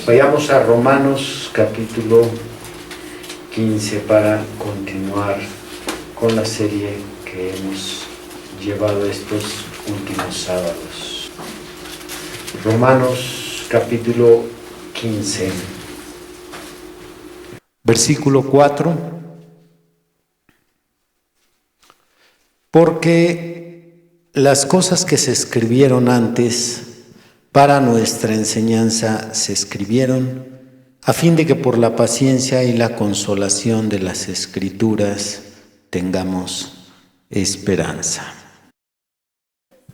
Vayamos a Romanos capítulo 15 para continuar con la serie que hemos llevado estos últimos sábados. Romanos capítulo 15, versículo 4. Porque las cosas que se escribieron antes para nuestra enseñanza se escribieron a fin de que por la paciencia y la consolación de las Escrituras tengamos esperanza.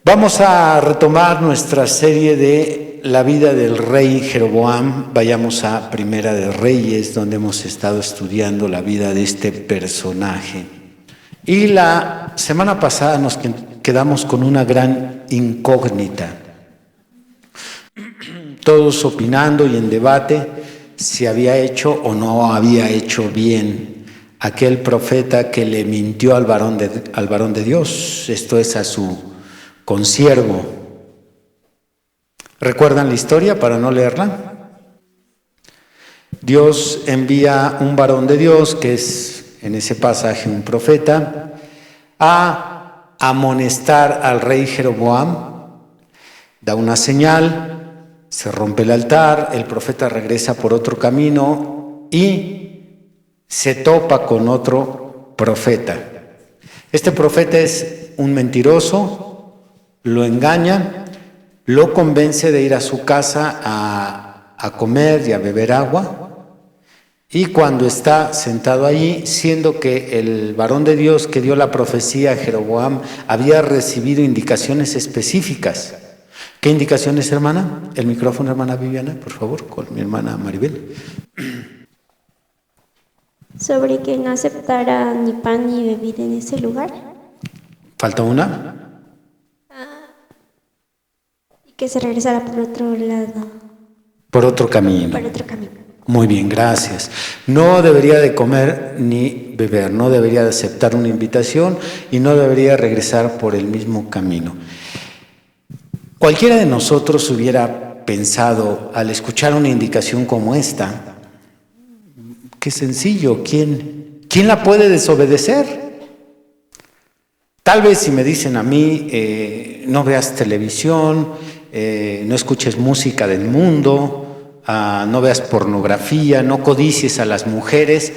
Vamos a retomar nuestra serie de la vida del rey Jeroboam. Vayamos a Primera de Reyes, donde hemos estado estudiando la vida de este personaje. Y la semana pasada nos quedamos con una gran incógnita. Todos opinando y en debate si había hecho o no había hecho bien aquel profeta que le mintió al varón de Dios, esto es a su consiervo. ¿Recuerdan la historia para no leerla? Dios envía un varón de Dios, que es en ese pasaje un profeta, a amonestar al rey Jeroboam. Da una señal. Se rompe el altar, el profeta regresa por otro camino y se topa con otro profeta. Este profeta es un mentiroso, lo engaña, lo convence de ir a su casa a comer y a beber agua. Y cuando está sentado allí, siendo que el varón de Dios que dio la profecía a Jeroboam había recibido indicaciones específicas. ¿Qué indicaciones, hermana? El micrófono, hermana Viviana, por favor, con mi hermana Maribel. Sobre que no aceptara ni pan ni bebida en ese lugar. ¿Falta una? Y que se regresara por otro lado. Por otro camino. Por otro camino. Muy bien, gracias. No debería de comer ni beber, no debería de aceptar una invitación y no debería regresar por el mismo camino. Cualquiera de nosotros hubiera pensado, al escuchar una indicación como esta, qué sencillo, ¿quién la puede desobedecer? Tal vez si me dicen a mí, no veas televisión, no escuches música del mundo, no veas pornografía, no codicies a las mujeres,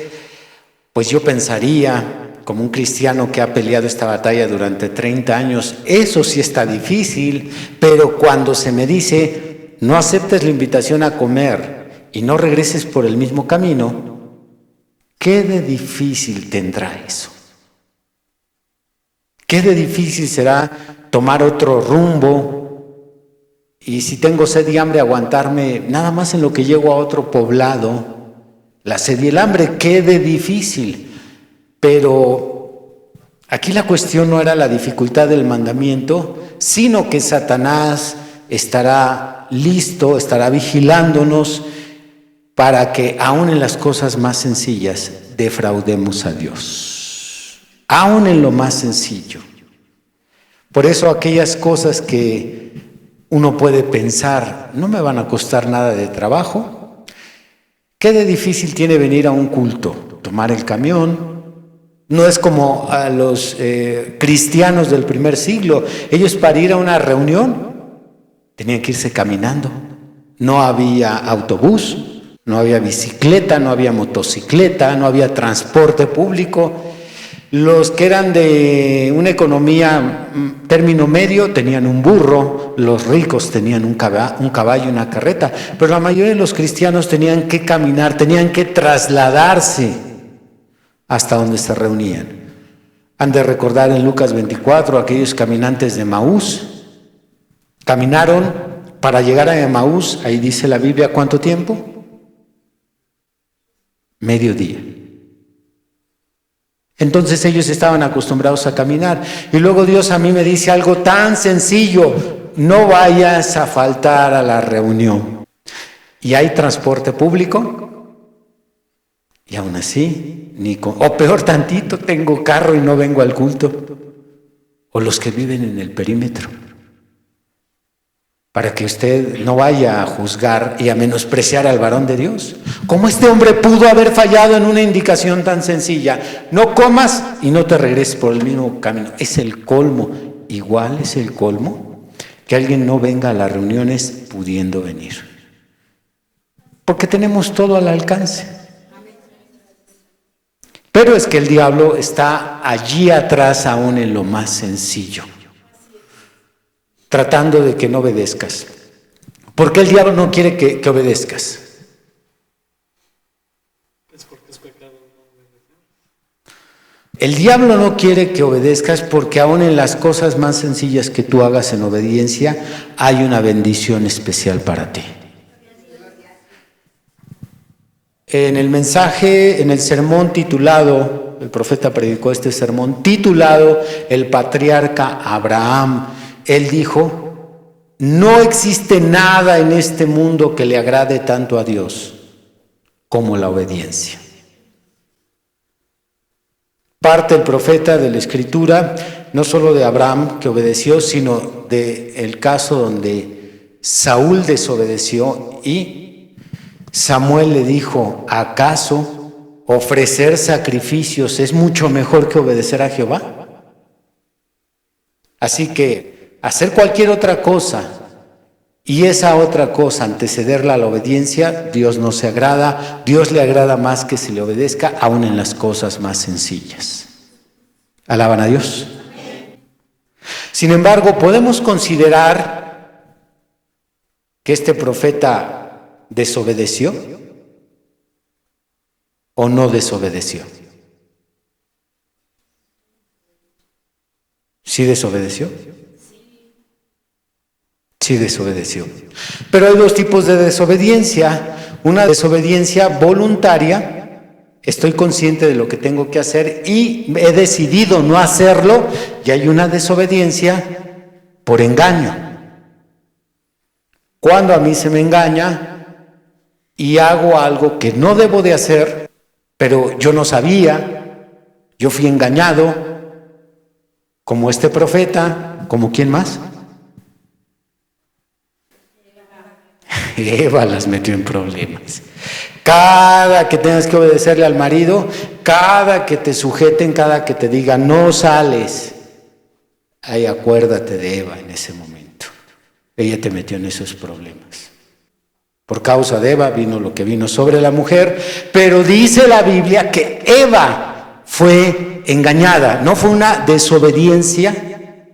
pues yo pensaría, como un cristiano que ha peleado esta batalla durante 30 años, eso sí está difícil, pero cuando se me dice, no aceptes la invitación a comer y no regreses por el mismo camino, ¿qué de difícil tendrá eso? ¿Qué de difícil será tomar otro rumbo? Y si tengo sed y hambre, aguantarme nada más en lo que llego a otro poblado. La sed y el hambre, ¿qué de difícil? Pero aquí la cuestión no era la dificultad del mandamiento, sino que Satanás estará listo, estará vigilándonos para que aún en las cosas más sencillas defraudemos a Dios. Aún en lo más sencillo. Por eso aquellas cosas que uno puede pensar, no me van a costar nada de trabajo. ¿Qué de difícil tiene venir a un culto? Tomar el camión. No es como a los cristianos del primer siglo. Ellos para ir a una reunión tenían que irse caminando. No había autobús, no había bicicleta, no había motocicleta, no había transporte público. Los que eran de una economía término medio tenían un burro, los ricos tenían un caballo y una carreta, pero la mayoría de los cristianos tenían que caminar, tenían que trasladarse hasta donde se reunían. Han de recordar en Lucas 24 aquellos caminantes de Emaús. Caminaron para llegar a Emaús, ahí dice la Biblia, ¿cuánto tiempo? Mediodía. Entonces ellos estaban acostumbrados a caminar. Y luego Dios a mí me dice algo tan sencillo, no vayas a faltar a la reunión. ¿Y hay transporte público? Y aún así, o peor tantito, tengo carro y no vengo al culto. O los que viven en el perímetro. para que usted no vaya a juzgar y a menospreciar al varón de Dios. ¿Cómo este hombre pudo haber fallado en una indicación tan sencilla? No comas y no te regreses por el mismo camino. Es el colmo. Igual es el colmo que alguien no venga a las reuniones pudiendo venir. Porque tenemos todo al alcance. Pero es que el diablo está allí atrás aún en lo más sencillo, tratando de que no obedezcas. ¿Por qué el diablo no quiere que obedezcas? Es porque es pecado no obedecer. El diablo no quiere que obedezcas porque aún en las cosas más sencillas que tú hagas en obediencia hay una bendición especial para ti. En el mensaje, en el sermón titulado, el profeta predicó este sermón titulado El patriarca Abraham. Él dijo: no existe nada en este mundo que le agrade tanto a Dios como la obediencia. Parte el profeta de la Escritura, no solo de Abraham que obedeció, sino del caso donde Saúl desobedeció y Samuel le dijo: ¿acaso ofrecer sacrificios es mucho mejor que obedecer a Jehová? Así que hacer cualquier otra cosa y esa otra cosa antecederla a la obediencia, Dios no se agrada. Dios le agrada más que se le obedezca aún en las cosas más sencillas. ¿Alaban a Dios? Sin embargo, podemos considerar que este profeta ¿desobedeció o no desobedeció? ¿Sí desobedeció? Sí desobedeció. Pero hay dos tipos de desobediencia. Una desobediencia voluntaria. Estoy consciente de lo que tengo que hacer y he decidido no hacerlo. Y hay una desobediencia por engaño. Cuando a mí se me engaña y hago algo que no debo de hacer, pero yo no sabía, yo fui engañado, como este profeta, ¿como quién más? Eva las metió en problemas. Cada que tengas que obedecerle al marido, cada que te sujeten, cada que te digan no sales, ahí acuérdate de Eva en ese momento. Ella te metió en esos problemas. Por causa de Eva vino lo que vino sobre la mujer, pero dice la Biblia que Eva fue engañada, no fue una desobediencia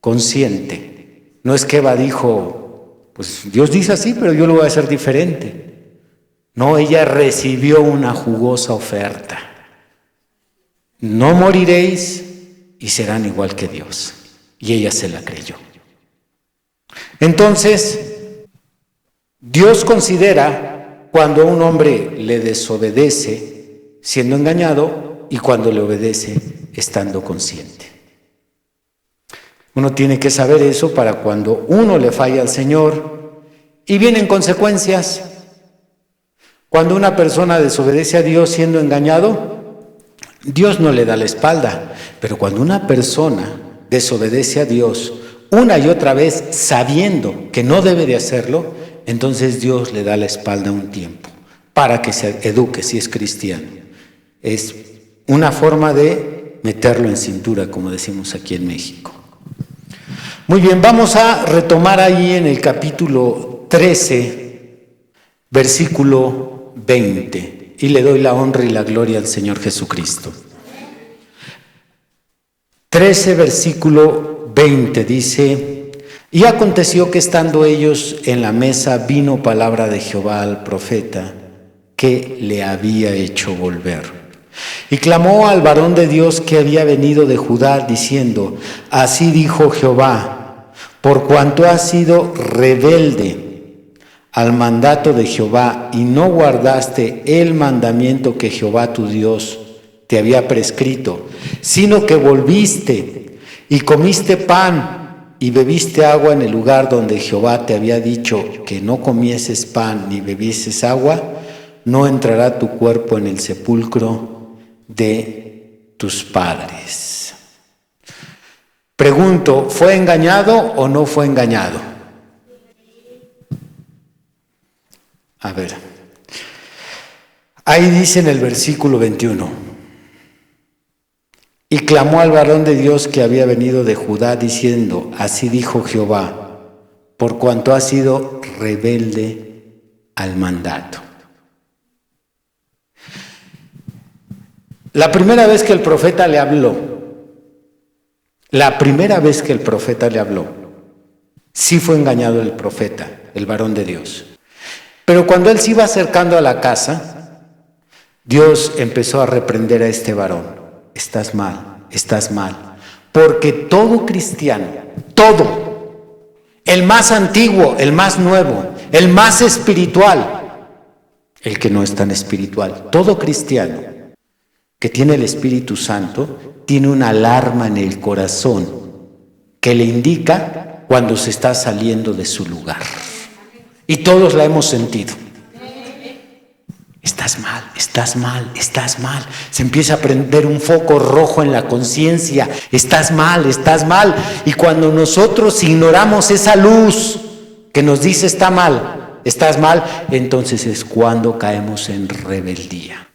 consciente. No es que Eva dijo, pues Dios dice así, pero yo lo voy a hacer diferente. No, ella recibió una jugosa oferta. No moriréis y serán igual que Dios. Y ella se la creyó. Entonces, Dios considera cuando un hombre le desobedece siendo engañado y cuando le obedece estando consciente. Uno tiene que saber eso para cuando uno le falla al Señor y vienen consecuencias. Cuando una persona desobedece a Dios siendo engañado, Dios no le da la espalda. Pero cuando una persona desobedece a Dios una y otra vez sabiendo que no debe de hacerlo, entonces Dios le da la espalda un tiempo para que se eduque si es cristiano. Es una forma de meterlo en cintura, como decimos aquí en México. Muy bien, vamos a retomar ahí en el capítulo 13, versículo 20, y le doy la honra y la gloria al Señor Jesucristo. 13, versículo 20 dice: y aconteció que estando ellos en la mesa vino palabra de Jehová al profeta que le había hecho volver. Y clamó al varón de Dios que había venido de Judá diciendo: así dijo Jehová, por cuanto has sido rebelde al mandato de Jehová y no guardaste el mandamiento que Jehová tu Dios te había prescrito, sino que volviste y comiste pan y bebiste agua en el lugar donde Jehová te había dicho que no comieses pan ni bebieses agua, no entrará tu cuerpo en el sepulcro de tus padres. Pregunto, ¿fue engañado o no fue engañado? A ver, ahí dice en el versículo 21, y clamó al varón de Dios que había venido de Judá diciendo, así dijo Jehová, por cuanto has sido rebelde al mandato. La primera vez que el profeta le habló, sí fue engañado el profeta, el varón de Dios. Pero cuando él se iba acercando a la casa, Dios empezó a reprender a este varón. Estás mal. Porque todo cristiano, todo, el más antiguo, el más nuevo, el más espiritual, el que no es tan espiritual, todo cristiano que tiene el Espíritu Santo, tiene una alarma en el corazón que le indica cuando se está saliendo de su lugar. Y todos la hemos sentido. Estás mal. Se empieza a prender un foco rojo en la conciencia. Estás mal. Y cuando nosotros ignoramos esa luz que nos dice estás mal, entonces es cuando caemos en rebeldía.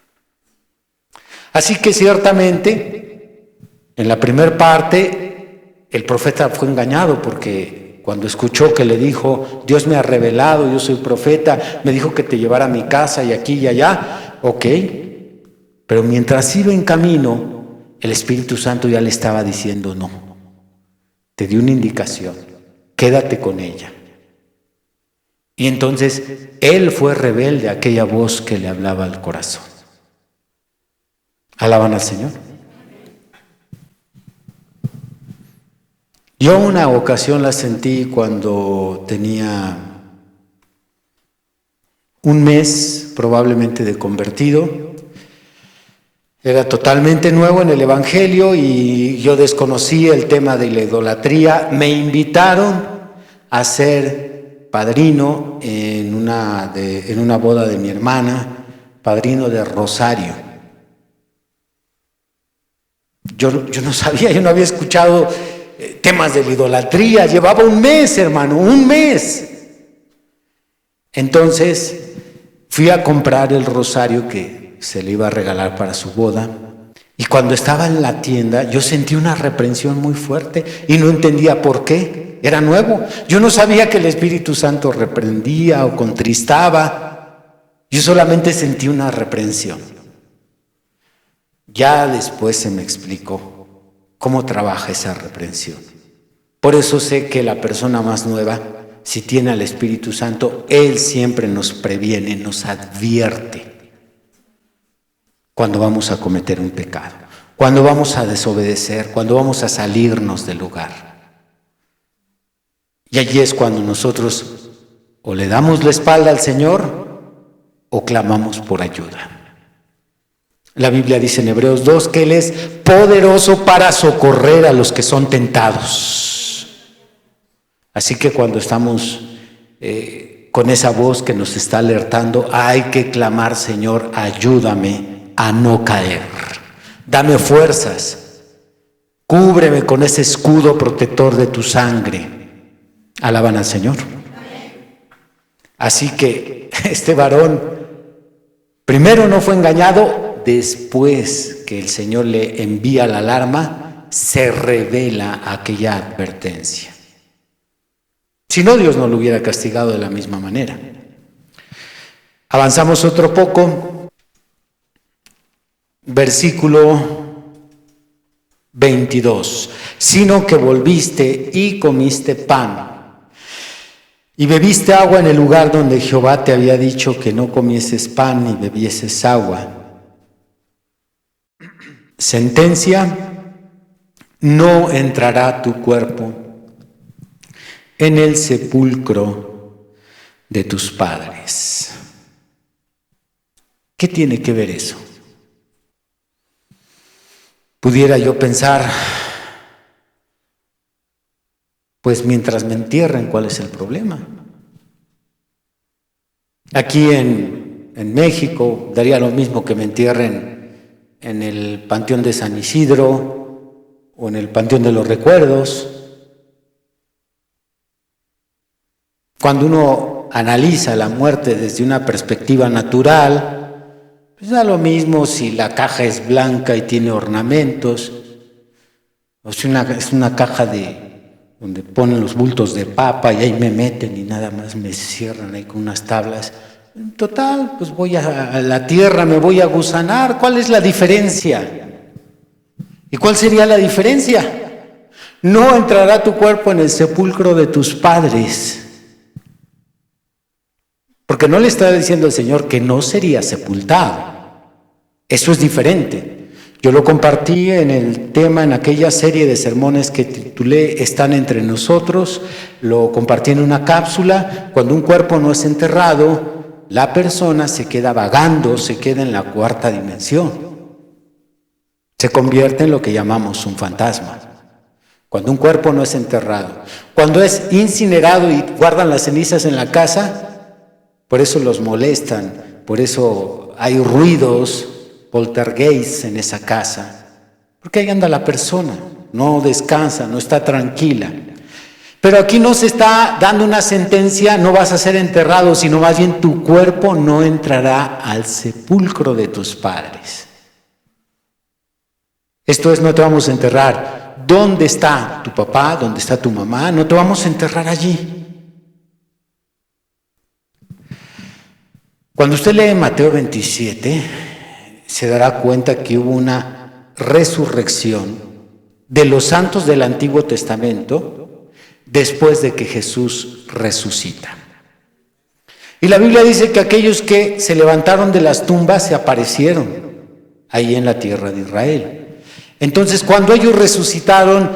Así que ciertamente, en la primera parte, el profeta fue engañado porque cuando escuchó que le dijo, Dios me ha revelado, yo soy profeta, me dijo que te llevara a mi casa y aquí y allá, ok, pero mientras iba en camino, el Espíritu Santo ya le estaba diciendo, no, te di una indicación, quédate con ella. Y entonces, él fue rebelde a aquella voz que le hablaba al corazón. ¿Alaban al Señor? Yo una ocasión la sentí cuando tenía un mes probablemente de convertido. Era totalmente nuevo en el Evangelio y yo desconocía el tema de la idolatría. Me invitaron a ser padrino en una boda de mi hermana, padrino de rosario. Yo no sabía, yo no había escuchado temas de la idolatría. Llevaba un mes, hermano, un mes. Entonces fui a comprar el rosario que se le iba a regalar para su boda. Y cuando estaba en la tienda, yo sentí una reprensión muy fuerte y no entendía por qué. Era nuevo. Yo no sabía que el Espíritu Santo reprendía o contristaba. Yo solamente sentí una reprensión. Ya después se me explicó cómo trabaja esa reprensión. Por eso sé que la persona más nueva, si tiene al Espíritu Santo, Él siempre nos previene, nos advierte cuando vamos a cometer un pecado, cuando vamos a desobedecer, cuando vamos a salirnos del lugar. Y allí es cuando nosotros o le damos la espalda al Señor o clamamos por ayuda. La Biblia dice en Hebreos 2 que Él es poderoso para socorrer a los que son tentados. Así que cuando estamos con esa voz que nos está alertando, hay que clamar, Señor, ayúdame a no caer. Dame fuerzas. Cúbreme con ese escudo protector de tu sangre. Alaban al Señor. Así que este varón primero no fue engañado. Después que el Señor le envía la alarma, se revela aquella advertencia. Si no, Dios no lo hubiera castigado de la misma manera. Avanzamos otro poco. Versículo 22. Sino que volviste y comiste pan y bebiste agua en el lugar donde Jehová te había dicho que no comieses pan ni bebieses agua. Sentencia: no entrará tu cuerpo en el sepulcro de tus padres. ¿Qué tiene que ver eso? Pudiera yo pensar, pues mientras me entierren, ¿cuál es el problema? Aquí en México daría lo mismo que me entierren en el Panteón de San Isidro o en el Panteón de los Recuerdos. Cuando uno analiza la muerte desde una perspectiva natural, pues da lo mismo si la caja es blanca y tiene ornamentos, o si es una caja donde ponen los bultos de papa y ahí me meten y nada más me cierran ahí con unas tablas. Total, pues voy a la tierra, me voy a gusanar. ¿Cuál es la diferencia? ¿Y cuál sería la diferencia? No entrará tu cuerpo en el sepulcro de tus padres. Porque no le está diciendo el Señor que no sería sepultado. Eso es diferente. Yo lo compartí en el tema, en aquella serie de sermones que titulé Están entre nosotros. Lo compartí en una cápsula. Cuando un cuerpo no es enterrado, la persona se queda vagando, se queda en la cuarta dimensión. Se convierte en lo que llamamos un fantasma. Cuando un cuerpo no es enterrado. Cuando es incinerado y guardan las cenizas en la casa, por eso los molestan, por eso hay ruidos, poltergeist en esa casa, porque ahí anda la persona, no descansa, no está tranquila. Pero aquí no se está dando una sentencia, no vas a ser enterrado, sino más bien tu cuerpo no entrará al sepulcro de tus padres. Esto es, no te vamos a enterrar. ¿Dónde está tu papá? ¿Dónde está tu mamá? No te vamos a enterrar allí. Cuando usted lee Mateo 27, se dará cuenta que hubo una resurrección de los santos del Antiguo Testamento después de que Jesús resucita. Y la Biblia dice que aquellos que se levantaron de las tumbas se aparecieron ahí en la tierra de Israel. Entonces, cuando ellos resucitaron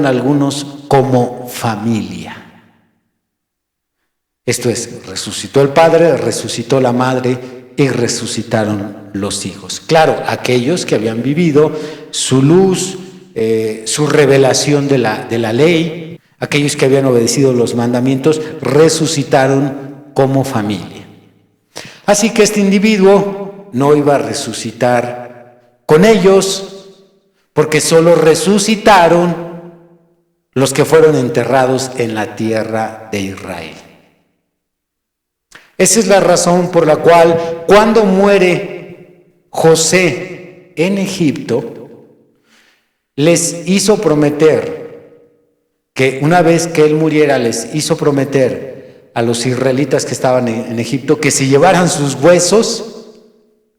algunos como familia. Esto es, resucitó el padre, resucitó la madre y resucitaron los hijos. Claro, aquellos que habían vivido su luz, su revelación de la ley, aquellos que habían obedecido los mandamientos, resucitaron como familia. Así que este individuo no iba a resucitar con ellos, porque solo resucitaron los que fueron enterrados en la tierra de Israel. Esa es la razón por la cual cuando muere José en Egipto, les hizo prometer que una vez que él muriera, les hizo prometer a los israelitas que estaban en Egipto que se llevaran sus huesos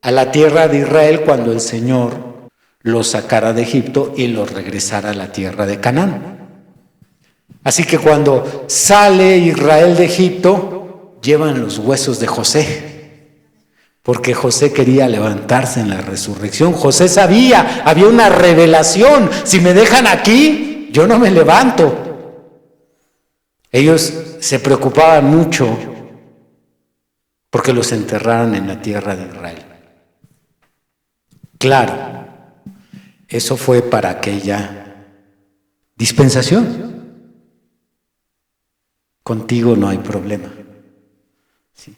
a la tierra de Israel cuando el Señor los sacara de Egipto y los regresara a la tierra de Canaán. Así que cuando sale Israel de Egipto, llevan los huesos de José, porque José quería levantarse en la resurrección. José sabía, había una revelación: si me dejan aquí, yo no me levanto. Ellos se preocupaban mucho porque los enterraran en la tierra de Israel. Claro, eso fue para aquella dispensación. Contigo no hay problema. Sí.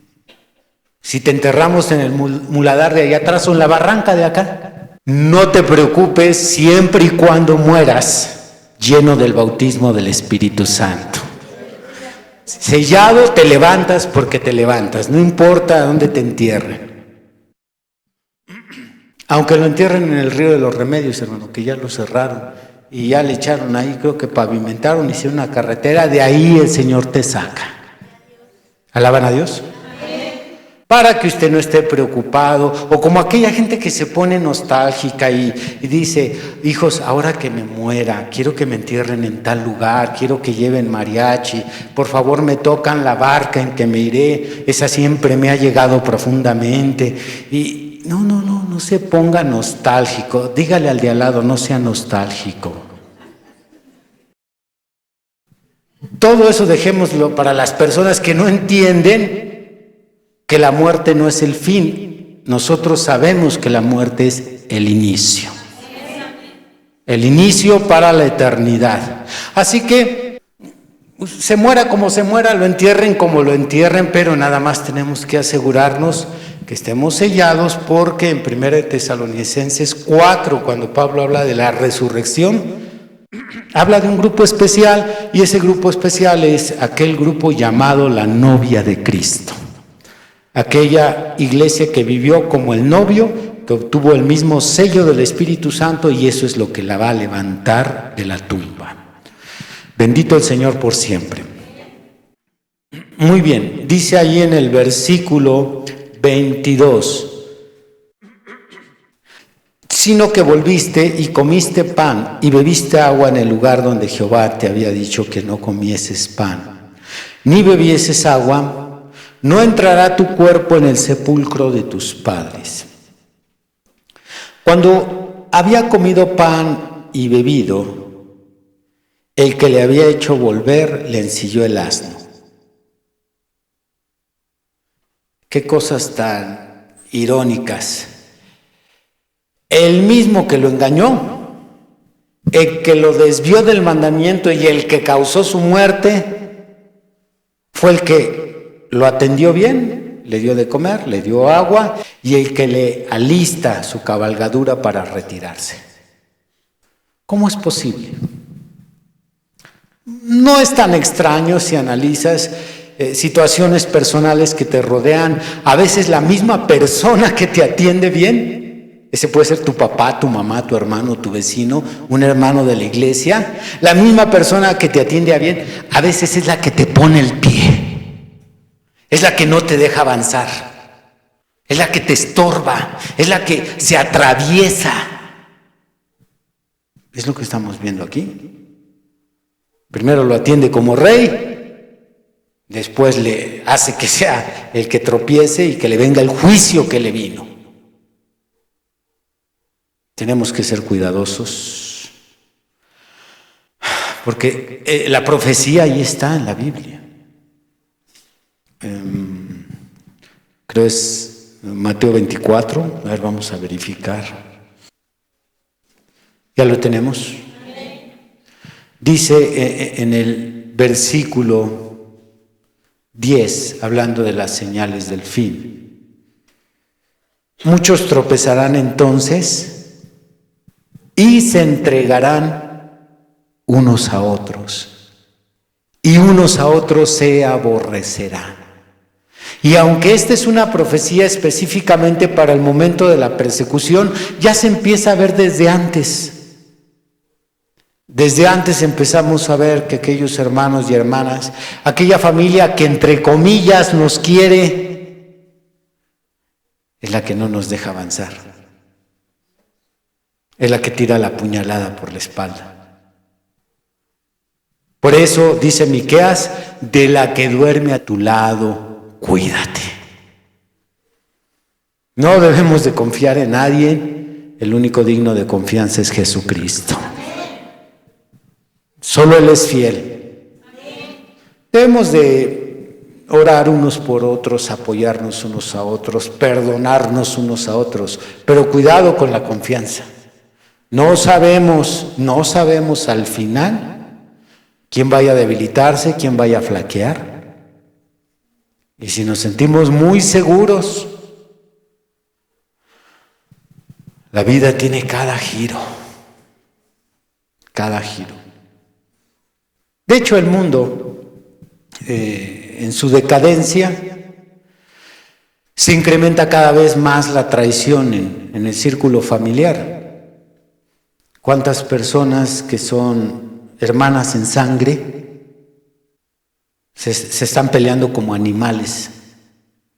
Si te enterramos en el muladar de allá atrás o en la barranca de acá, no te preocupes siempre y cuando mueras lleno del bautismo del Espíritu Santo. Sellado, te levantas porque te levantas, no importa dónde te entierren. Aunque lo entierren en el río de los Remedios, hermano, que ya lo cerraron y ya le echaron ahí, creo que pavimentaron, hicieron una carretera, de ahí el Señor te saca. ¿Alaban a Dios? Para que usted no esté preocupado, o como aquella gente que se pone nostálgica y dice: hijos, ahora que me muera, quiero que me entierren en tal lugar, quiero que lleven mariachi, por favor me tocan la barca en que me iré, esa siempre me ha llegado profundamente. Y no se ponga nostálgico, dígale al de al lado: no sea nostálgico. Todo eso dejémoslo para las personas que no entienden que la muerte no es el fin. Nosotros sabemos que la muerte es el inicio. El inicio para la eternidad. Así que se muera como se muera, lo entierren como lo entierren, pero nada más tenemos que asegurarnos que estemos sellados, porque en 1 Tesalonicenses 4, cuando Pablo habla de la resurrección, Habla de un grupo especial, y ese grupo especial es aquel grupo llamado la novia de Cristo. Aquella iglesia que vivió como el novio, que obtuvo el mismo sello del Espíritu Santo, y eso es lo que la va a levantar de la tumba. Bendito el Señor por siempre. Muy bien, dice ahí en el versículo 22, sino que volviste y comiste pan y bebiste agua en el lugar donde Jehová te había dicho que no comieses pan, ni bebieses agua, no entrará tu cuerpo en el sepulcro de tus padres. Cuando había comido pan y bebido, el que le había hecho volver le ensilló el asno. Qué cosas tan irónicas. El mismo que lo engañó, el que lo desvió del mandamiento y el que causó su muerte, fue el que lo atendió bien, le dio de comer, le dio agua, y el que le alista su cabalgadura para retirarse. ¿Cómo es posible? No es tan extraño si analizas situaciones personales que te rodean. A veces la misma persona que te atiende bien, ese puede ser tu papá, tu mamá, tu hermano, tu vecino, un hermano de la iglesia, la misma persona que te atiende bien, a veces es la que te pone el pie, es la que no te deja avanzar, es la que te estorba, es la que se atraviesa. Es lo que estamos viendo aquí. Primero lo atiende como rey, después le hace que sea el que tropiece y que le venga el juicio que le vino. Tenemos que ser cuidadosos, porque la profecía ahí está en la Biblia. Creo es Mateo 24, a ver, vamos a verificar. ¿Ya lo tenemos? Dice en el versículo 10, hablando de las señales del fin. Muchos tropezarán entonces y se entregarán unos a otros, y unos a otros se aborrecerán. Y aunque esta es una profecía específicamente para el momento de la persecución, ya se empieza a ver desde antes. Desde antes empezamos a ver que aquellos hermanos y hermanas, aquella familia que entre comillas nos quiere, es la que no nos deja avanzar. Es la que tira la puñalada por la espalda. Por eso dice Miqueas, de la que duerme a tu lado, cuídate. No debemos de confiar en nadie, el único digno de confianza es Jesucristo. Solo Él es fiel. Debemos de orar unos por otros, apoyarnos unos a otros, perdonarnos unos a otros, pero cuidado con la confianza. No sabemos al final quién vaya a debilitarse, quién vaya a flaquear. Y si nos sentimos muy seguros, la vida tiene cada giro. De hecho, el mundo, en su decadencia, se incrementa cada vez más la traición en el círculo familiar. ¿Cuántas personas que son hermanas en sangre se están peleando como animales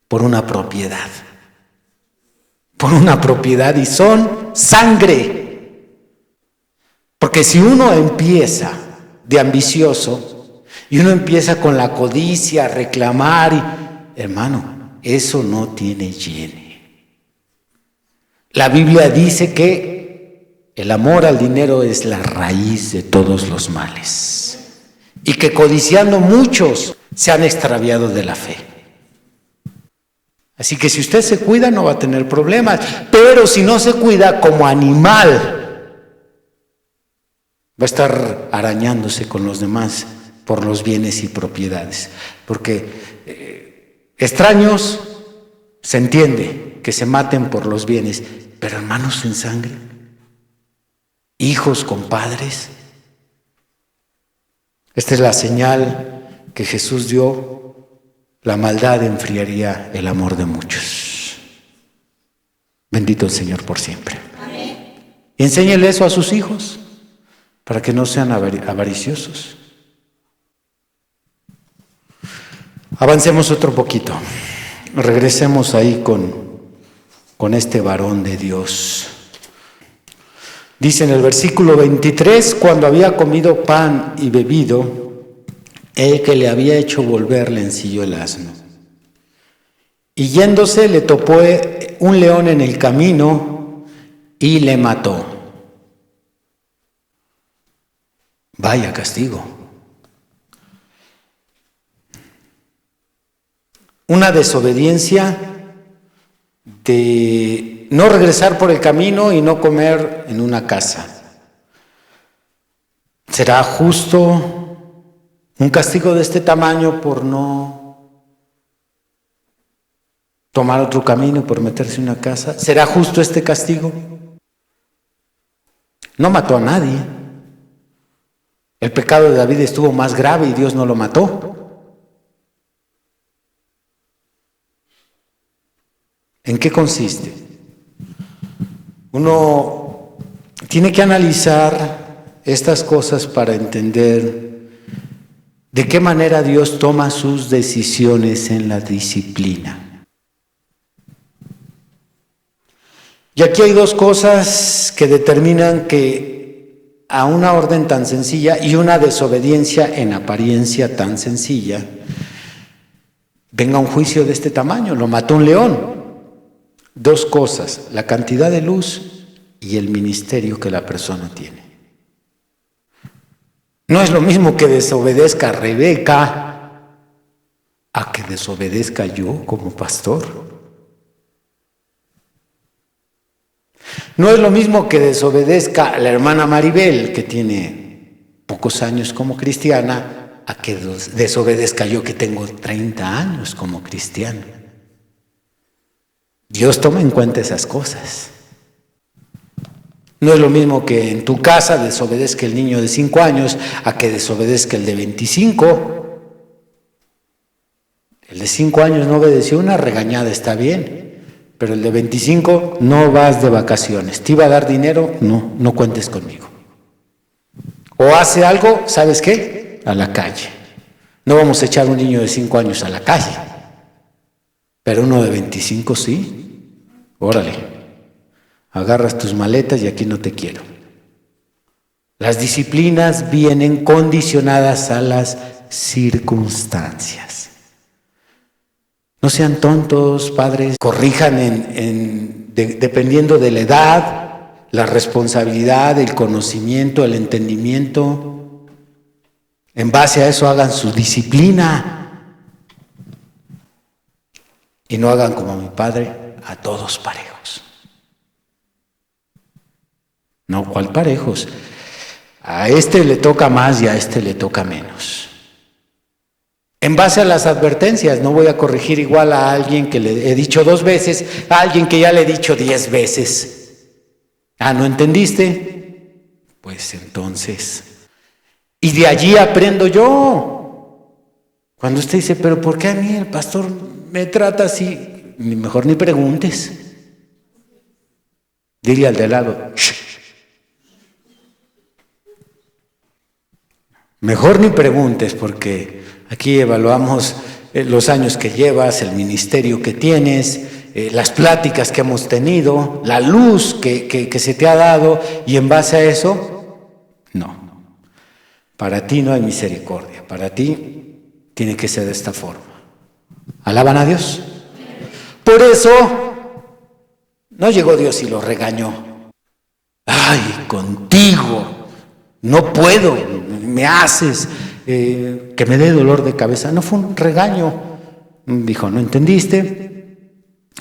por una propiedad? Por una propiedad, y son sangre. Porque si uno empieza de ambicioso y uno empieza con la codicia a reclamar, hermano, eso no tiene llene. La Biblia dice que el amor al dinero es la raíz de todos los males, y que codiciando muchos se han extraviado de la fe. Así que si usted se cuida no va a tener problemas, pero si no se cuida como animal, va a estar arañándose con los demás por los bienes y propiedades. Porque extraños se entiende que se maten por los bienes, pero hermanos en sangre, hijos con padres, Esta es la señal que Jesús dio. La maldad enfriaría el amor de muchos. Bendito el Señor por siempre. Amén. Y enséñele eso a sus hijos, para que no sean avariciosos. Avancemos otro poquito. Regresemos ahí con este varón de Dios. Dice en el versículo 23, cuando había comido pan y bebido, el que le había hecho volver le ensilló el asno. Y yéndose le topó un león en el camino y le mató. Vaya castigo. Una desobediencia de no regresar por el camino y no comer en una casa. ¿Será justo un castigo de este tamaño por no tomar otro camino, por meterse en una casa? ¿Será justo este castigo? No mató a nadie. El pecado de David estuvo más grave y Dios no lo mató. ¿En qué consiste? Uno tiene que analizar estas cosas para entender de qué manera Dios toma sus decisiones en la disciplina. Y aquí hay dos cosas que determinan que a una orden tan sencilla y una desobediencia en apariencia tan sencilla venga un juicio de este tamaño. Lo mató un león. Dos cosas: la cantidad de luz y el ministerio que la persona tiene. No es lo mismo que desobedezca Rebeca a que desobedezca yo como pastor. No es lo mismo que desobedezca la hermana Maribel, que tiene pocos años como cristiana, a que desobedezca yo, que tengo 30 años como cristiano. Dios toma en cuenta esas cosas. No es lo mismo que en tu casa desobedezca el niño de 5 años a que desobedezca el de 25. El de 5 años no obedeció, una regañada está bien, pero el de 25 no vas de vacaciones. ¿Te iba a dar dinero? No cuentes conmigo. O hace algo, ¿sabes qué? A la calle. No vamos a echar un niño de 5 años a la calle, pero uno de 25 sí. Órale, agarras tus maletas y aquí no te quiero. Las disciplinas vienen condicionadas a las circunstancias. No sean tontos, padres, corrijan dependiendo de la edad, la responsabilidad, el conocimiento, el entendimiento. En base a eso hagan su disciplina y no hagan como mi padre, a todos parejos. No, ¿cuál parejos? A este le toca más y a este le toca menos. En base a las advertencias, no voy a corregir igual a alguien que le he dicho 2 veces, a alguien que ya le he dicho 10 veces. ¿No entendiste? Pues entonces, y de allí aprendo yo. Cuando usted dice, pero ¿por qué a mí el pastor me trata así? Mejor ni preguntes. Dile al de lado, shh. Mejor ni preguntes, porque aquí evaluamos los años que llevas, el ministerio que tienes, las pláticas que hemos tenido, la luz que se te ha dado, y en base a eso, no. Para ti no hay misericordia, para ti tiene que ser de esta forma. ¿Alaban a Dios? Por eso no llegó Dios y lo regañó. Ay, contigo no puedo, me haces que me dé dolor de cabeza. No fue un regaño. Dijo, ¿no entendiste?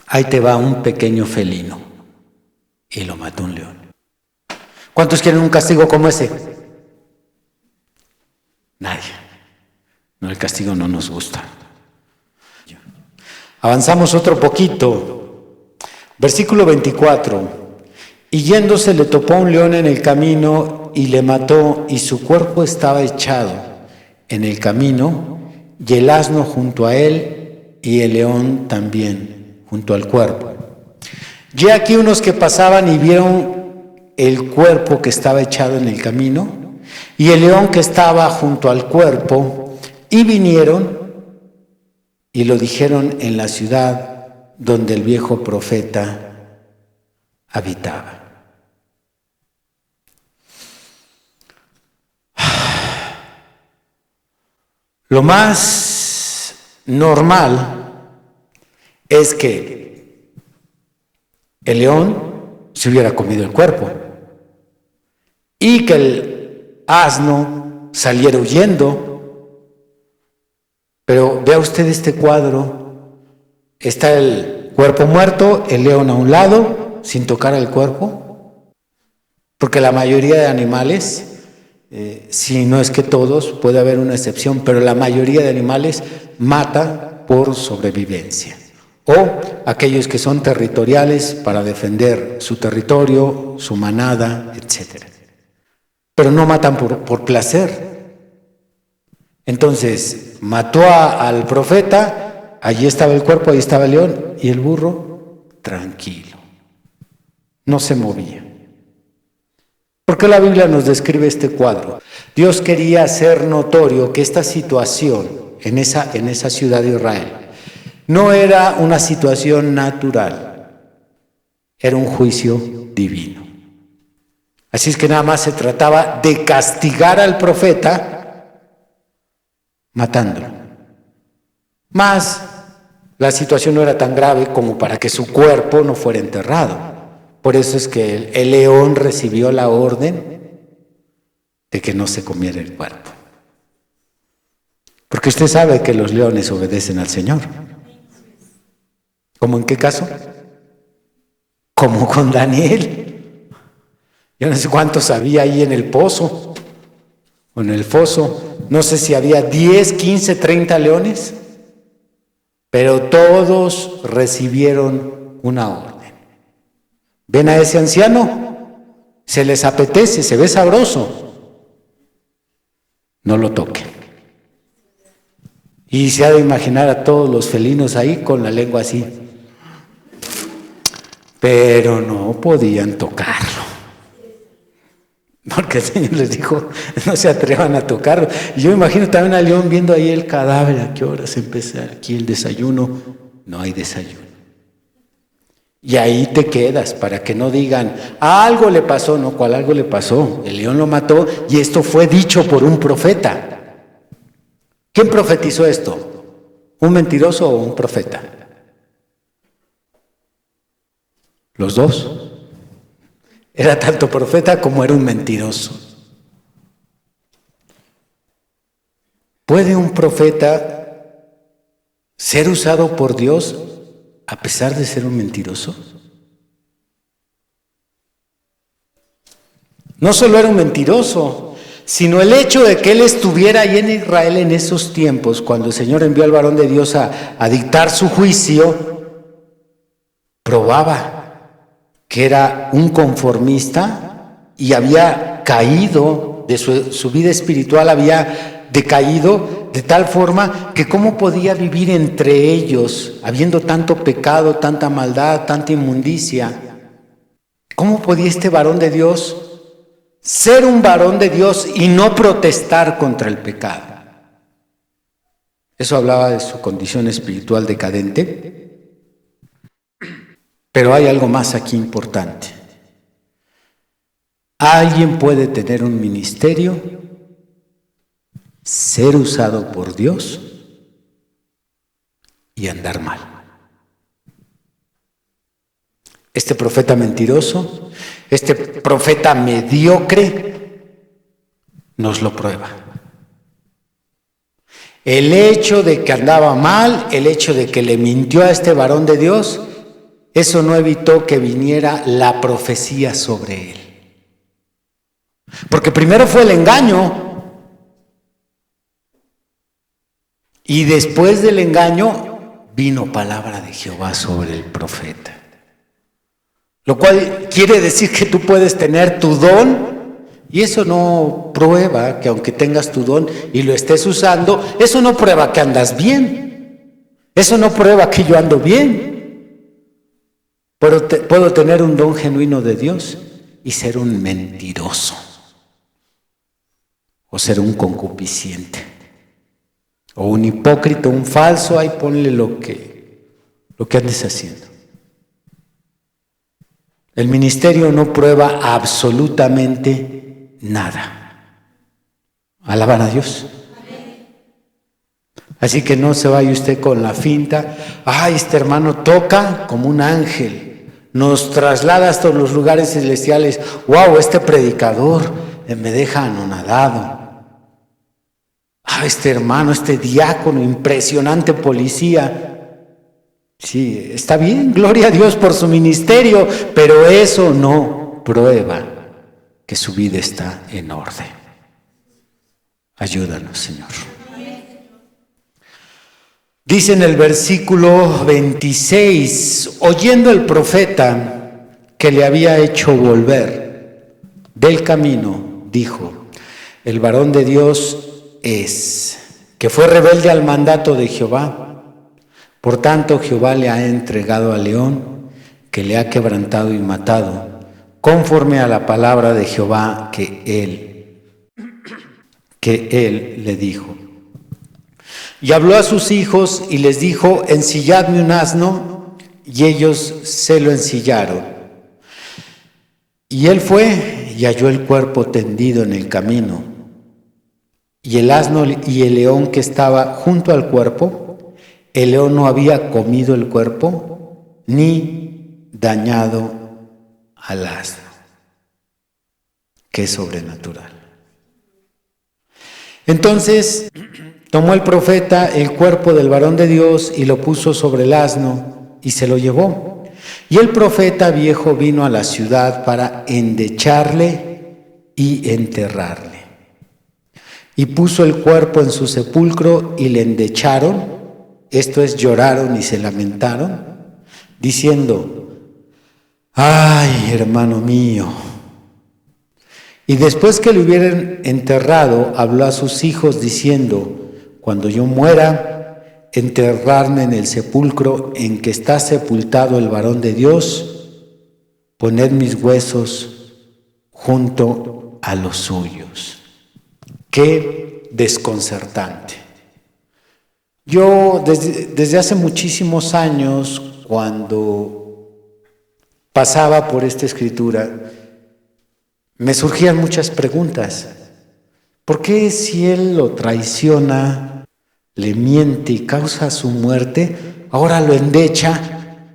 Ahí te va un pequeño felino. Y lo mató un león. ¿Cuántos quieren un castigo como ese? Nadie. No, el castigo no nos gusta. Avanzamos otro poquito. Versículo 24. Y yéndose le topó un león en el camino y le mató, y su cuerpo estaba echado en el camino, y el asno junto a él, y el león también junto al cuerpo. Y aquí unos que pasaban y vieron el cuerpo que estaba echado en el camino, y el león que estaba junto al cuerpo, y vinieron y lo dijeron en la ciudad donde el viejo profeta habitaba. Lo más normal es que el león se hubiera comido el cuerpo y que el asno saliera huyendo. Pero vea usted este cuadro, está el cuerpo muerto, el león a un lado, sin tocar el cuerpo, porque la mayoría de animales, si no es que todos, puede haber una excepción, pero la mayoría de animales mata por sobrevivencia, o aquellos que son territoriales para defender su territorio, su manada, etc. Pero no matan por placer. Entonces, mató al profeta, allí estaba el cuerpo, ahí estaba el león, y el burro tranquilo, no se movía. ¿Por qué la Biblia nos describe este cuadro? Dios quería hacer notorio que esta situación en esa ciudad de Israel no era una situación natural, era un juicio divino. Así es que nada más se trataba de castigar al profeta matándolo. Más, la situación no era tan grave como para que su cuerpo no fuera enterrado. Por eso es que el león recibió la orden de que no se comiera el cuerpo. Porque usted sabe que los leones obedecen al Señor. ¿Cómo en qué caso? Como con Daniel. Yo no sé cuántos había ahí en el pozo o en el foso. No sé si había 10, 15, 30 leones, pero todos recibieron una orden. ¿Ven a ese anciano? Se les apetece, se ve sabroso. No lo toquen. Y se ha de imaginar a todos los felinos ahí con la lengua así. Pero no podían tocarlo. Porque el Señor les dijo, no se atrevan a tocarlo. Y yo me imagino también al león viendo ahí el cadáver. ¿A qué horas empieza aquí el desayuno? No hay desayuno. Y ahí te quedas para que no digan, algo le pasó. No, ¿cuál algo le pasó? El león lo mató y esto fue dicho por un profeta. ¿Quién profetizó esto? ¿Un mentiroso o un profeta? Los dos. Era tanto profeta como era un mentiroso. ¿Puede un profeta ser usado por Dios a pesar de ser un mentiroso? No solo era un mentiroso, sino el hecho de que él estuviera ahí en Israel en esos tiempos, cuando el Señor envió al varón de Dios a dictar su juicio, probaba que era un conformista y había caído, de su vida espiritual había decaído de tal forma que cómo podía vivir entre ellos, habiendo tanto pecado, tanta maldad, tanta inmundicia. ¿Cómo podía este varón de Dios ser un varón de Dios y no protestar contra el pecado? Eso hablaba de su condición espiritual decadente. Pero hay algo más aquí importante. Alguien puede tener un ministerio, ser usado por Dios y andar mal. Este profeta mentiroso, este profeta mediocre, nos lo prueba. El hecho de que andaba mal, el hecho de que le mintió a este varón de Dios, eso no evitó que viniera la profecía sobre él. Porque primero fue el engaño y después del engaño vino palabra de Jehová sobre el profeta. Lo cual quiere decir que tú puedes tener tu don Y eso no prueba que aunque tengas tu don y lo estés usando, eso no prueba que andas bien. Eso no prueba que yo ando bien. Puedo tener un don genuino de Dios y ser un mentiroso. O ser un concupisciente. O un hipócrita, un falso, ahí ponle lo que andes haciendo. El ministerio no prueba absolutamente nada. Alaban a Dios. Así que no se vaya usted con la finta. Ay, este hermano toca como un ángel. Nos traslada hasta los lugares celestiales. Wow, este predicador me deja anonadado. Ah, este hermano, este diácono, impresionante policía. Sí, está bien, gloria a Dios por su ministerio, pero eso no prueba que su vida está en orden. Ayúdanos, Señor. Dice en el versículo 26, oyendo el profeta que le había hecho volver del camino, dijo, el varón de Dios es, que fue rebelde al mandato de Jehová. Por tanto, Jehová le ha entregado al león, que le ha quebrantado y matado, conforme a la palabra de Jehová que él le dijo. Y habló a sus hijos y les dijo, ensilladme un asno, y ellos se lo ensillaron. Y él fue y halló el cuerpo tendido en el camino, y el asno y el león que estaba junto al cuerpo. El león no había comido el cuerpo, ni dañado al asno. Qué sobrenatural. Entonces tomó el profeta el cuerpo del varón de Dios y lo puso sobre el asno y se lo llevó. Y el profeta viejo vino a la ciudad para endecharle y enterrarle. Y puso el cuerpo en su sepulcro y le endecharon. Esto es, lloraron y se lamentaron, diciendo, ay, hermano mío. Y después que lo hubieran enterrado, habló a sus hijos diciendo, cuando yo muera, enterrarme en el sepulcro en que está sepultado el varón de Dios, poned mis huesos junto a los suyos. Qué desconcertante. Yo desde hace muchísimos años, cuando pasaba por esta escritura, me surgían muchas preguntas. ¿Por qué si él lo traiciona, le miente y causa su muerte, ahora lo endecha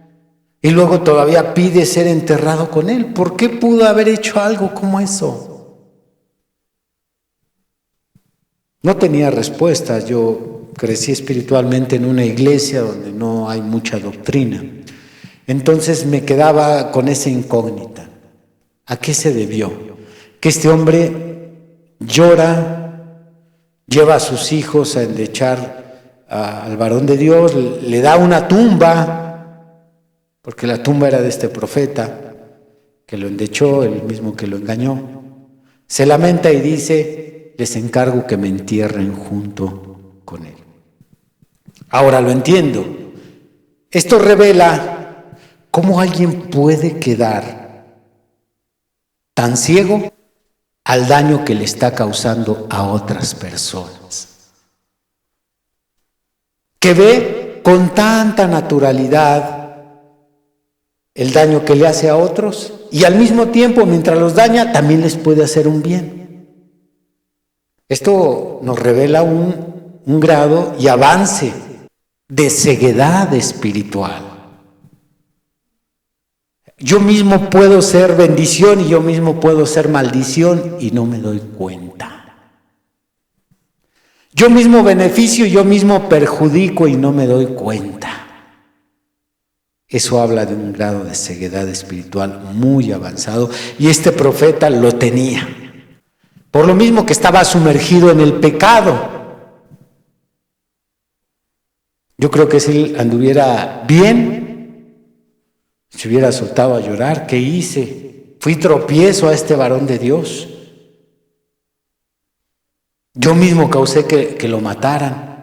y luego todavía pide ser enterrado con él? ¿Por qué pudo haber hecho algo como eso? No tenía respuestas. Yo crecí espiritualmente en una iglesia donde no hay mucha doctrina. Entonces me quedaba con esa incógnita. ¿A qué se debió? Que este hombre llora, lleva a sus hijos a endechar al varón de Dios, le da una tumba, porque la tumba era de este profeta, que lo endechó, el mismo que lo engañó. Se lamenta y dice, les encargo que me entierren junto con él. Ahora lo entiendo. Esto revela cómo alguien puede quedar tan ciego al daño que le está causando a otras personas. Que ve con tanta naturalidad el daño que le hace a otros y al mismo tiempo, mientras los daña, también les puede hacer un bien. Esto nos revela un grado y avance de ceguedad espiritual. Yo mismo puedo ser bendición y yo mismo puedo ser maldición y no me doy cuenta. Yo mismo beneficio y yo mismo perjudico y no me doy cuenta. Eso habla de un grado de ceguedad espiritual muy avanzado y este profeta lo tenía. Por lo mismo que estaba sumergido en el pecado. Yo creo que si él anduviera bien, se hubiera soltado a llorar. ¿Qué hice? Fui tropiezo a este varón de Dios. Yo mismo causé que lo mataran.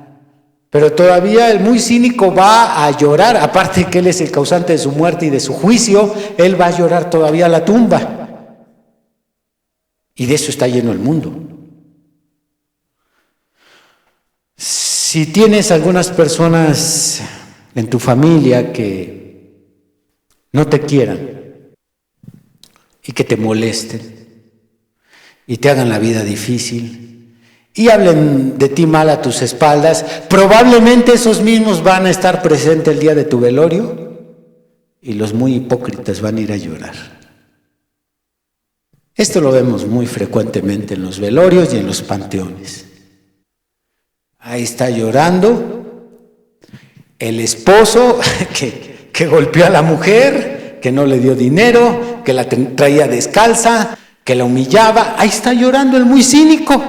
Pero todavía el muy cínico va a llorar, aparte que él es el causante de su muerte y de su juicio, él va a llorar todavía a la tumba. Y de eso está lleno el mundo. Si tienes algunas personas en tu familia que no te quieran y que te molesten y te hagan la vida difícil y hablen de ti mal a tus espaldas, probablemente esos mismos van a estar presentes el día de tu velorio y los muy hipócritas van a ir a llorar. Esto lo vemos muy frecuentemente en los velorios y en los panteones. Ahí está llorando el esposo que golpeó a la mujer, que no le dio dinero, que la traía descalza, que la humillaba. Ahí está llorando el muy cínico.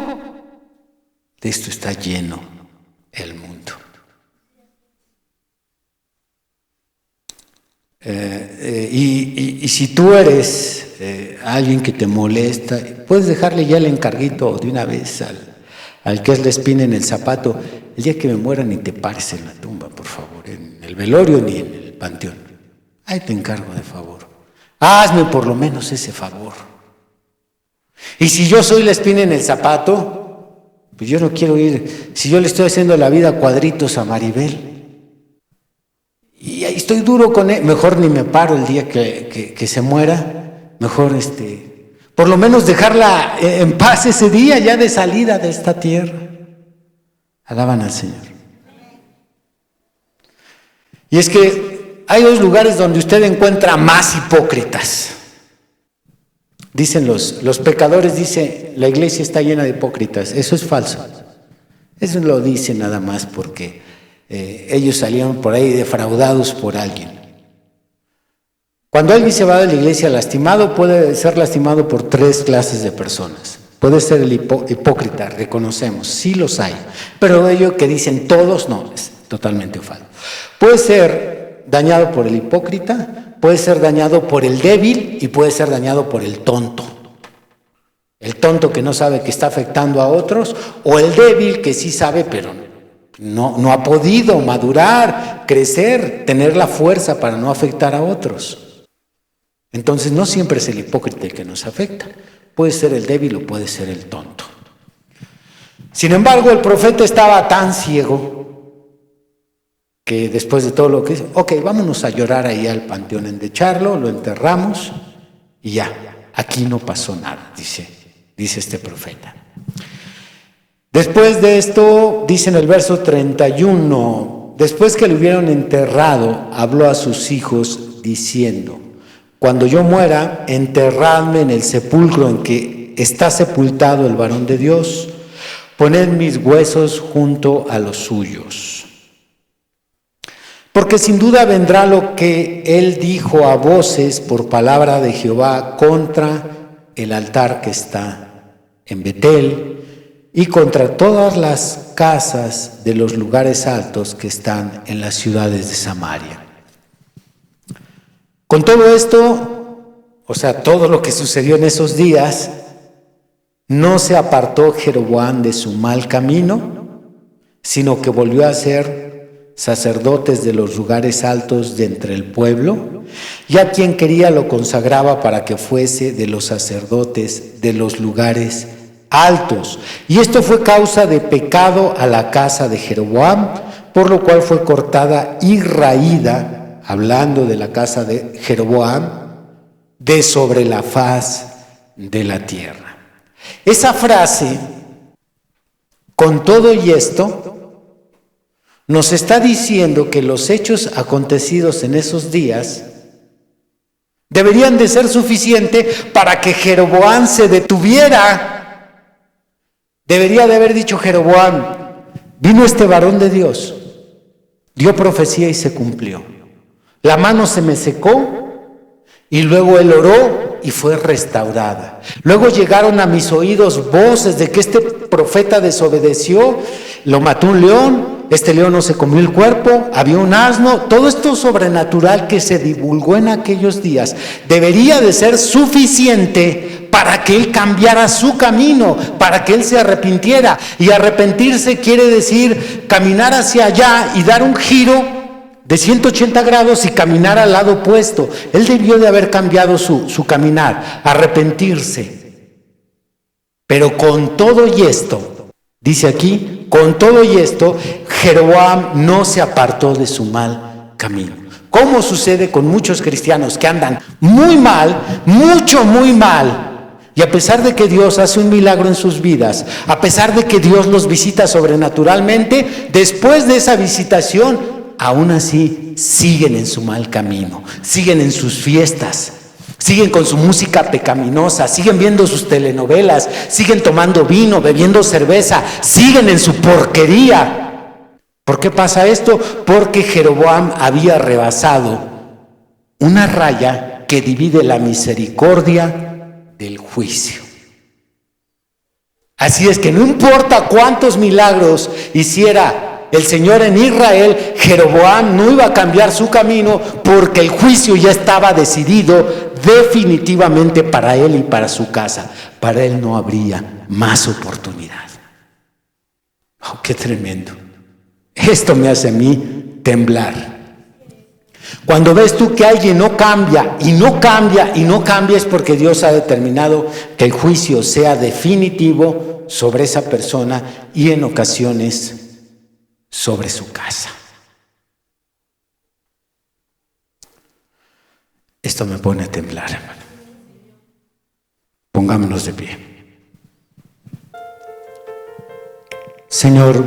De esto está lleno el mundo. Y si tú eres alguien que te molesta, puedes dejarle ya el encarguito de una vez al que es la espina en el zapato. El día que me muera ni te pares en la tumba, por favor, en el velorio ni en el panteón. Ahí te encargo de favor. Hazme por lo menos ese favor. Y si yo soy la espina en el zapato, pues yo no quiero ir, si yo le estoy haciendo la vida a cuadritos a Maribel, y ahí estoy duro con él, mejor ni me paro el día que se muera, mejor por lo menos dejarla en paz ese día ya de salida de esta tierra. Alaban al Señor. Y es que hay dos lugares donde usted encuentra más hipócritas. Dicen los pecadores, dice, la iglesia está llena de hipócritas. Eso es falso. Eso lo dicen nada más porque ellos salieron por ahí defraudados por alguien. Cuando alguien se va de la iglesia lastimado, puede ser lastimado por tres clases de personas. Puede ser el hipócrita, reconocemos, sí los hay. Pero ellos que dicen todos, no, es totalmente falso. Puede ser dañado por el hipócrita, puede ser dañado por el débil y puede ser dañado por el tonto. El tonto que no sabe que está afectando a otros, o el débil que sí sabe, pero no ha podido madurar, crecer, tener la fuerza para no afectar a otros. Entonces no siempre es el hipócrita el que nos afecta. Puede ser el débil o puede ser el tonto. Sin embargo, el profeta estaba tan ciego que después de todo lo que hizo, ok, vámonos a llorar ahí al panteón, endecharlo, lo enterramos y ya, aquí no pasó nada, dice este profeta. Después de esto, dice en el verso 31, después que lo hubieron enterrado, habló a sus hijos diciendo, cuando yo muera, enterradme en el sepulcro en que está sepultado el varón de Dios, poned mis huesos junto a los suyos. Porque sin duda vendrá lo que él dijo a voces por palabra de Jehová contra el altar que está en Betel y contra todas las casas de los lugares altos que están en las ciudades de Samaria. Con todo esto, o sea, todo lo que sucedió en esos días, no se apartó Jeroboam de su mal camino, sino que volvió a ser sacerdotes de los lugares altos de entre el pueblo, y a quien quería lo consagraba para que fuese de los sacerdotes de los lugares altos. Y esto fue causa de pecado a la casa de Jeroboam, por lo cual fue cortada y raída, hablando de la casa de Jeroboam, de sobre la faz de la tierra. Esa frase, con todo y esto, nos está diciendo que los hechos acontecidos en esos días deberían de ser suficientes para que Jeroboam se detuviera. Debería de haber dicho Jeroboam, vino este varón de Dios, dio profecía y se cumplió. La mano se me secó y luego él oró y fue restaurada. Luego llegaron a mis oídos voces de que este profeta desobedeció, lo mató un león, este león no se comió el cuerpo, había un asno. Todo esto sobrenatural que se divulgó en aquellos días debería de ser suficiente para que él cambiara su camino, para que él se arrepintiera. Y arrepentirse quiere decir caminar hacia allá y dar un giro de 180 grados y caminar al lado opuesto. Él debió de haber cambiado su caminar, arrepentirse. Pero con todo y esto, dice aquí, con todo y esto, Jeroboam no se apartó de su mal camino. ¿Cómo sucede con muchos cristianos que andan muy mal, muy mal? Y a pesar de que Dios hace un milagro en sus vidas, a pesar de que Dios los visita sobrenaturalmente, después de esa visitación, aún así siguen en su mal camino, siguen en sus fiestas, siguen con su música pecaminosa, siguen viendo sus telenovelas, siguen tomando vino, bebiendo cerveza, siguen en su porquería. ¿Por qué pasa esto? Porque Jeroboam había rebasado una raya que divide la misericordia del juicio. Así es que no importa cuántos milagros hiciera el Señor en Israel, Jeroboam no iba a cambiar su camino porque el juicio ya estaba decidido definitivamente para él y para su casa. Para él no habría más oportunidad. Oh, qué tremendo. Esto me hace a mí temblar. Cuando ves tú que alguien no cambia y no cambia y no cambia, es porque Dios ha determinado que el juicio sea definitivo sobre esa persona y en ocasiones sobre su casa. Esto me pone a temblar, hermano. Pongámonos de pie. Señor,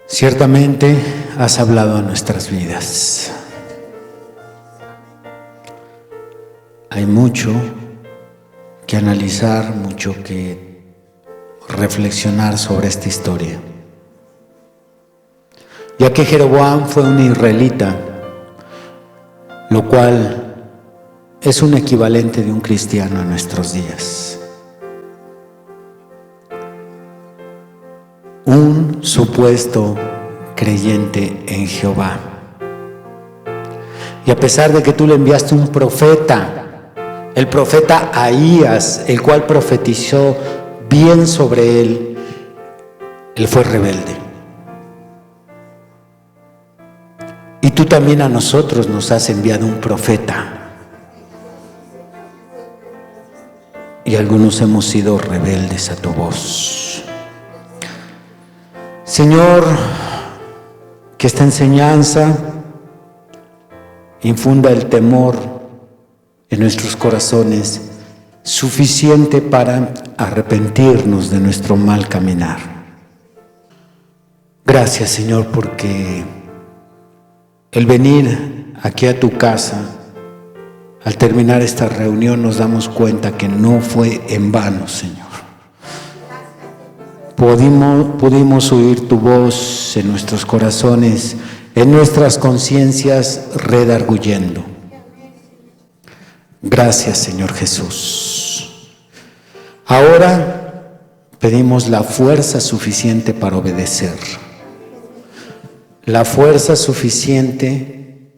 ciertamente has hablado a nuestras vidas. Hay mucho que analizar, mucho que reflexionar sobre esta historia. Ya que Jeroboam fue un israelita, lo cual es un equivalente de un cristiano en nuestros días. Un supuesto creyente en Jehová. Y a pesar de que tú le enviaste un profeta, el profeta Ahías, el cual profetizó bien sobre él fue rebelde. Y tú también a nosotros nos has enviado un profeta. Y algunos hemos sido rebeldes a tu voz. Señor, que esta enseñanza infunda el temor en nuestros corazones, suficiente para arrepentirnos de nuestro mal caminar. Gracias, Señor, porque el venir aquí a tu casa, al terminar esta reunión, nos damos cuenta que no fue en vano, Señor. Pudimos oír tu voz en nuestros corazones, en nuestras conciencias, redarguyendo. Gracias, Señor Jesús. Ahora pedimos la fuerza suficiente para obedecer, la fuerza suficiente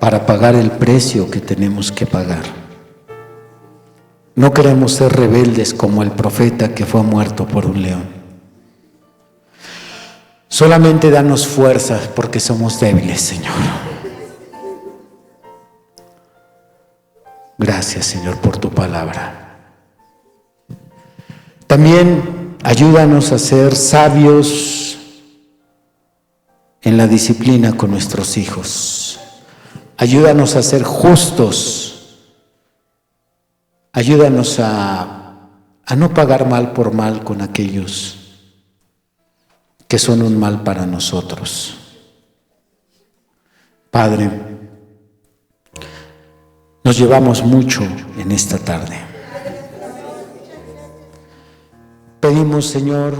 para pagar el precio que tenemos que pagar. No queremos ser rebeldes como el profeta que fue muerto por un león. Solamente danos fuerzas porque somos débiles, Señor. Gracias, Señor, por tu palabra. También ayúdanos a ser sabios en la disciplina con nuestros hijos. Ayúdanos a ser justos. Ayúdanos a no pagar mal por mal con aquellos que son un mal para nosotros. Padre, nos llevamos mucho en esta tarde. Pedimos, Señor,